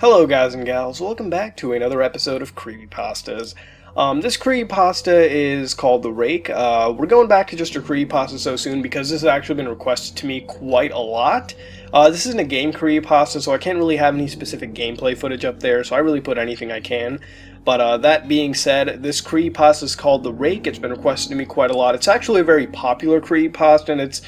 Hello guys and gals, welcome back to another episode of Creepypastas. This creepypasta is called The Rake. We're going back to just a creepypasta so soon because this has actually been requested to me quite a lot. This isn't a game creepypasta, so I can't really have any specific gameplay footage up there, so I really put anything I can. But that being said, this creepypasta is called The Rake. It's been requested to me quite a lot. It's actually a very popular creepypasta, and it's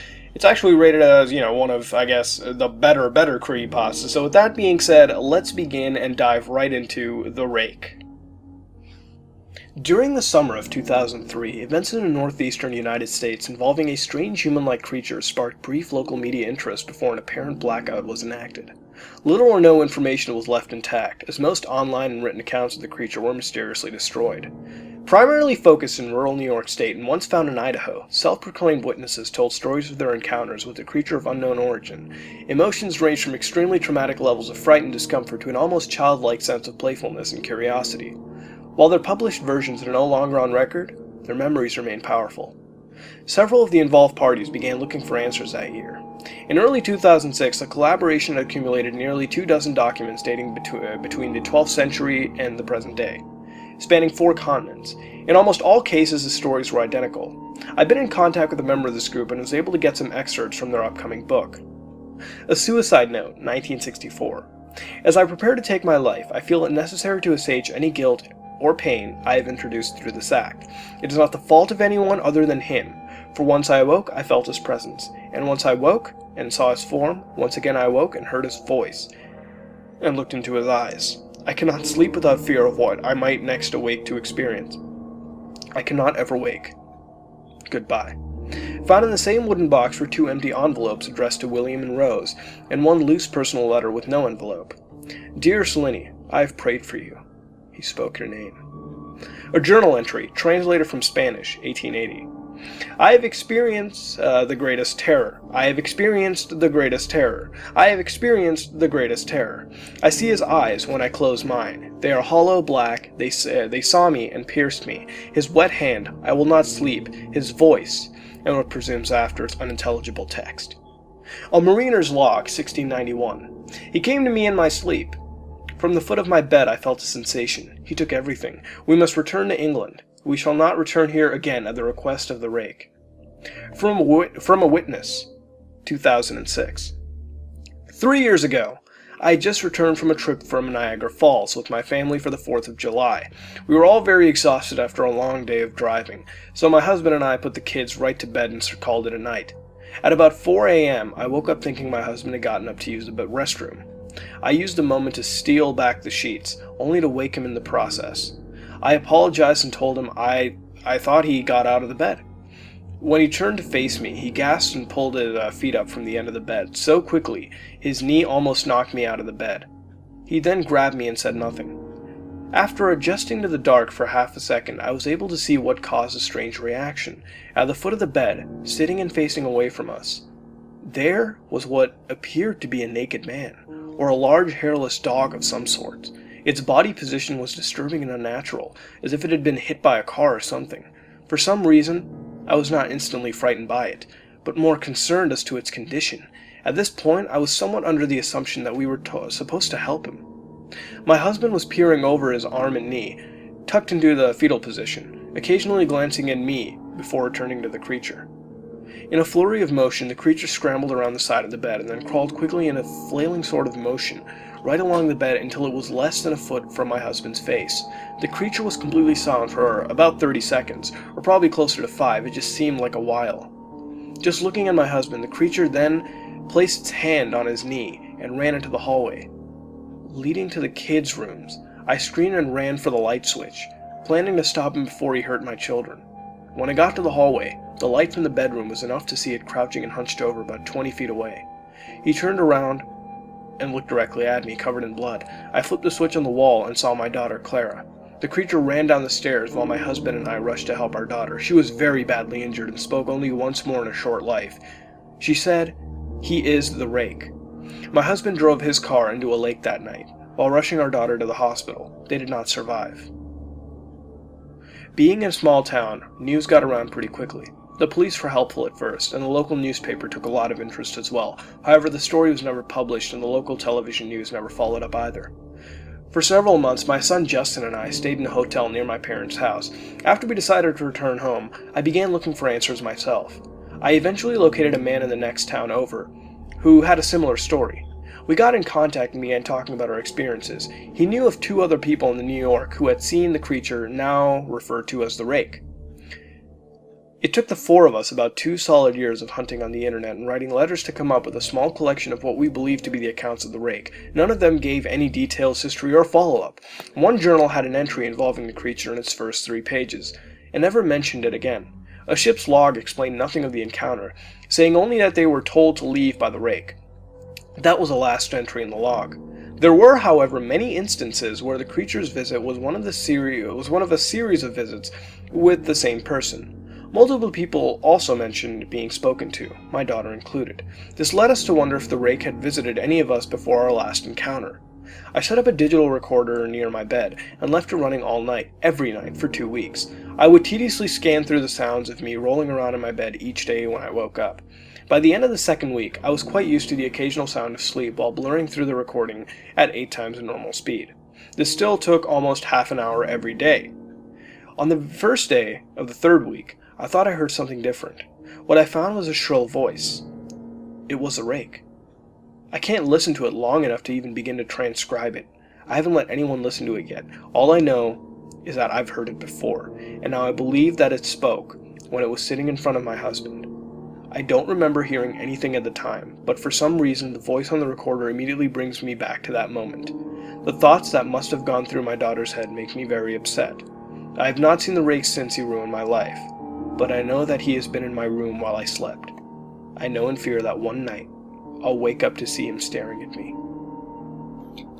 actually rated as, one of, I guess, the better creepypasta. So with that being said, let's begin and dive right into The Rake. During the summer of 2003, events in the northeastern United States involving a strange human-like creature sparked brief local media interest before an apparent blackout was enacted. Little or no information was left intact, as most online and written accounts of the creature were mysteriously destroyed. Primarily focused in rural New York State and once found in Idaho, self-proclaimed witnesses told stories of their encounters with a creature of unknown origin. Emotions ranged from extremely traumatic levels of fright and discomfort to an almost childlike sense of playfulness and curiosity. While their published versions are no longer on record, their memories remain powerful. Several of the involved parties began looking for answers that year. In early 2006, a collaboration had accumulated nearly 24 documents dating between the 12th century and the present day, spanning 4 continents. In almost all cases, the stories were identical. I've been in contact with a member of this group and was able to get some excerpts from their upcoming book. A Suicide Note, 1964. As I prepare to take my life, I feel it necessary to assuage any guilt or pain I have introduced through this act. It is not the fault of anyone other than him. For once I awoke, I felt his presence. And once I woke and saw his form, once again I awoke and heard his voice, and looked into his eyes. I cannot sleep without fear of what I might next awake to experience. I cannot ever wake. Goodbye. Found in the same wooden box were 2 empty envelopes addressed to William and Rose, and 1 loose personal letter with no envelope. Dearest Linny, I have prayed for you. He spoke her name. A journal entry, translated from Spanish, 1880. I have experienced the greatest terror. I have experienced the greatest terror. I have experienced the greatest terror. I see his eyes when I close mine. They are hollow black. They saw me and pierced me. His wet hand, I will not sleep. His voice, and what presumes after its unintelligible text. A mariner's log, 1691. He came to me in my sleep. From the foot of my bed I felt a sensation. He took everything. We must return to England. We shall not return here again at the request of the Rake. From a Witness, 2006. 3 years ago, I had just returned from a trip from Niagara Falls with my family for the 4th of July. We were all very exhausted after a long day of driving, so my husband and I put the kids right to bed and called it a night. At about 4 a.m., I woke up thinking my husband had gotten up to use the restroom. I used the moment to steal back the sheets, only to wake him in the process. I apologized and told him I thought he got out of the bed. When he turned to face me, he gasped and pulled his feet up from the end of the bed so quickly, his knee almost knocked me out of the bed. He then grabbed me and said nothing. After adjusting to the dark for half a second, I was able to see what caused a strange reaction. At the foot of the bed, sitting and facing away from us, there was what appeared to be a naked man, or a large hairless dog of some sort. Its body position was disturbing and unnatural, as if it had been hit by a car or something. For some reason, I was not instantly frightened by it, but more concerned as to its condition. At this point, I was somewhat under the assumption that we were supposed to help him. My husband was peering over his arm and knee, tucked into the fetal position, occasionally glancing at me before returning to the creature. In a flurry of motion, the creature scrambled around the side of the bed and then crawled quickly in a flailing sort of motion right along the bed until it was less than a foot from my husband's face. The creature was completely silent for about 30 seconds, or probably closer to 5, it just seemed like a while. Just looking at my husband, the creature then placed its hand on his knee and ran into the hallway, leading to the kids' rooms. I screamed and ran for the light switch, planning to stop him before he hurt my children. When I got to the hallway, the light from the bedroom was enough to see it crouching and hunched over about 20 feet away. He turned around and looked directly at me, covered in blood. I flipped the switch on the wall and saw my daughter, Clara. The creature ran down the stairs while my husband and I rushed to help our daughter. She was very badly injured and spoke only once more in a short life. She said, "He is the Rake." My husband drove his car into a lake that night. While rushing our daughter to the hospital, they did not survive. Being in a small town, news got around pretty quickly. The police were helpful at first, and the local newspaper took a lot of interest as well. However, the story was never published, and the local television news never followed up either. For several months, my son Justin and I stayed in a hotel near my parents' house. After we decided to return home, I began looking for answers myself. I eventually located a man in the next town over, who had a similar story. We got in contact and began talking about our experiences. He knew of 2 other people in New York who had seen the creature now referred to as the Rake. It took the 4 of us about 2 solid years of hunting on the internet and writing letters to come up with a small collection of what we believed to be the accounts of the Rake. None of them gave any details, history, or follow-up. One journal had an entry involving the creature in its first 3 pages, and never mentioned it again. A ship's log explained nothing of the encounter, saying only that they were told to leave by the Rake. That was the last entry in the log. There were, however, many instances where the creature's visit was one of a series of visits with the same person. Multiple people also mentioned being spoken to, my daughter included. This led us to wonder if the Rake had visited any of us before our last encounter. I set up a digital recorder near my bed and left it running all night, every night, for 2 weeks. I would tediously scan through the sounds of me rolling around in my bed each day when I woke up. By the end of the 2nd week, I was quite used to the occasional sound of sleep while blurring through the recording at 8 times the normal speed. This still took almost half an hour every day. On the first day of the 3rd week, I thought I heard something different. What I found was a shrill voice. It was a Rake. I can't listen to it long enough to even begin to transcribe it. I haven't let anyone listen to it yet. All I know is that I've heard it before, and now I believe that it spoke when it was sitting in front of my husband. I don't remember hearing anything at the time, but for some reason the voice on the recorder immediately brings me back to that moment. The thoughts that must have gone through my daughter's head make me very upset. I have not seen the Rake since he ruined my life, but I know that he has been in my room while I slept. I know in fear that one night, I'll wake up to see him staring at me.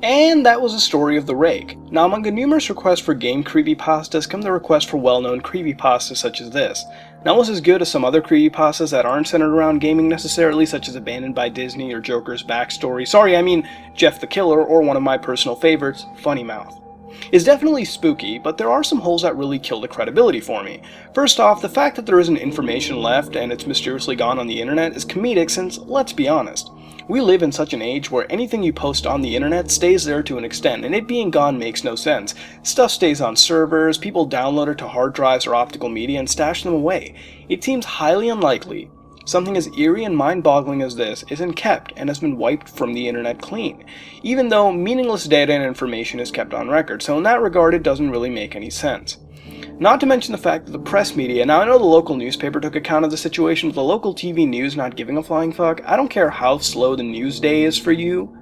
And that was the story of the Rake. Now, among the numerous requests for game creepypastas come the request for well-known creepypastas such as this. Not was as good as some other creepypastas that aren't centered around gaming necessarily, such as Abandoned by Disney or Joker's Backstory. Sorry, I mean Jeff the Killer, or one of my personal favorites, Funny Mouth. It's definitely spooky, but there are some holes that really kill the credibility for me. First off, the fact that there isn't information left and it's mysteriously gone on the internet is comedic since, let's be honest, we live in such an age where anything you post on the internet stays there to an extent, and it being gone makes no sense. Stuff stays on servers, people download it to hard drives or optical media and stash them away. It seems highly unlikely something as eerie and mind-boggling as this isn't kept and has been wiped from the internet clean, even though meaningless data and information is kept on record, so in that regard it doesn't really make any sense. Not to mention the fact that the press media, now I know the local newspaper took account of the situation with the local TV news not giving a flying fuck. I don't care how slow the news day is for you.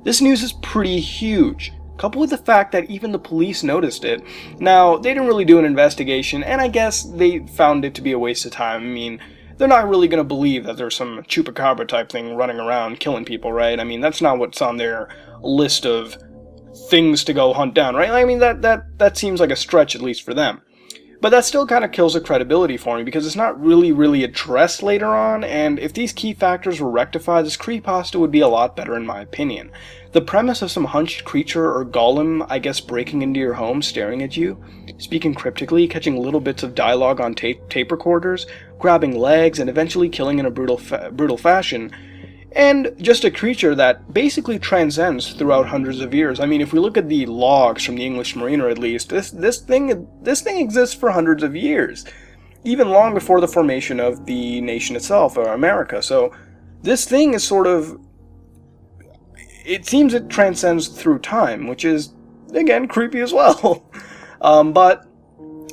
This news is pretty huge, coupled with the fact that even the police noticed it. Now, they didn't really do an investigation, and I guess they found it to be a waste of time. I mean, they're not really going to believe that there's some chupacabra type thing running around killing people, right? I mean, that's not what's on their list of things to go hunt down, right? I mean, that seems like a stretch, at least for them. But that still kind of kills the credibility for me, because it's not really addressed later on, and if these key factors were rectified, this creepypasta would be a lot better in my opinion. The premise of some hunched creature or golem, I guess, breaking into your home, staring at you, speaking cryptically, catching little bits of dialogue on tape recorders, grabbing legs, and eventually killing in a brutal fashion, and just a creature that basically transcends throughout hundreds of years. I mean, if we look at the logs from the English Mariner, at least, this thing exists for hundreds of years, even long before the formation of the nation itself, or America. So this thing is sort of, it seems it transcends through time, which is, again, creepy as well. But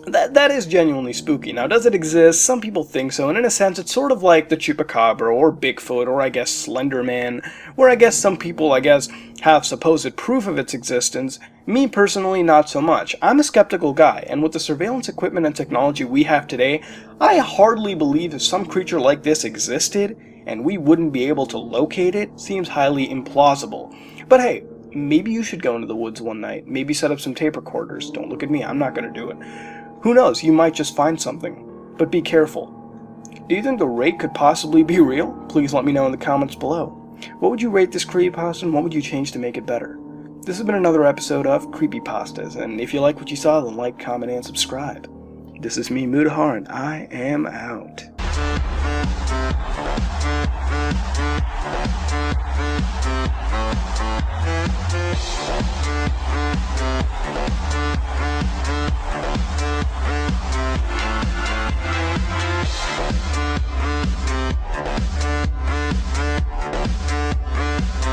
that is genuinely spooky. Now, does it exist? Some people think so, and in a sense, it's sort of like the Chupacabra, or Bigfoot, or I guess Slender Man, where I guess some people, have supposed proof of its existence. Me, personally, not so much. I'm a skeptical guy, and with the surveillance equipment and technology we have today, I hardly believe if some creature like this existed, and we wouldn't be able to locate it, seems highly implausible. But hey, maybe you should go into the woods one night, maybe set up some tape recorders. Don't look at me, I'm not going to do it. Who knows, you might just find something. But be careful. Do you think the Rake could possibly be real? Please let me know in the comments below. What would you rate this creepypasta, and what would you change to make it better? This has been another episode of Creepypastas, and if you like what you saw, then like, comment, and subscribe. This is me, Mudahar, and I am out.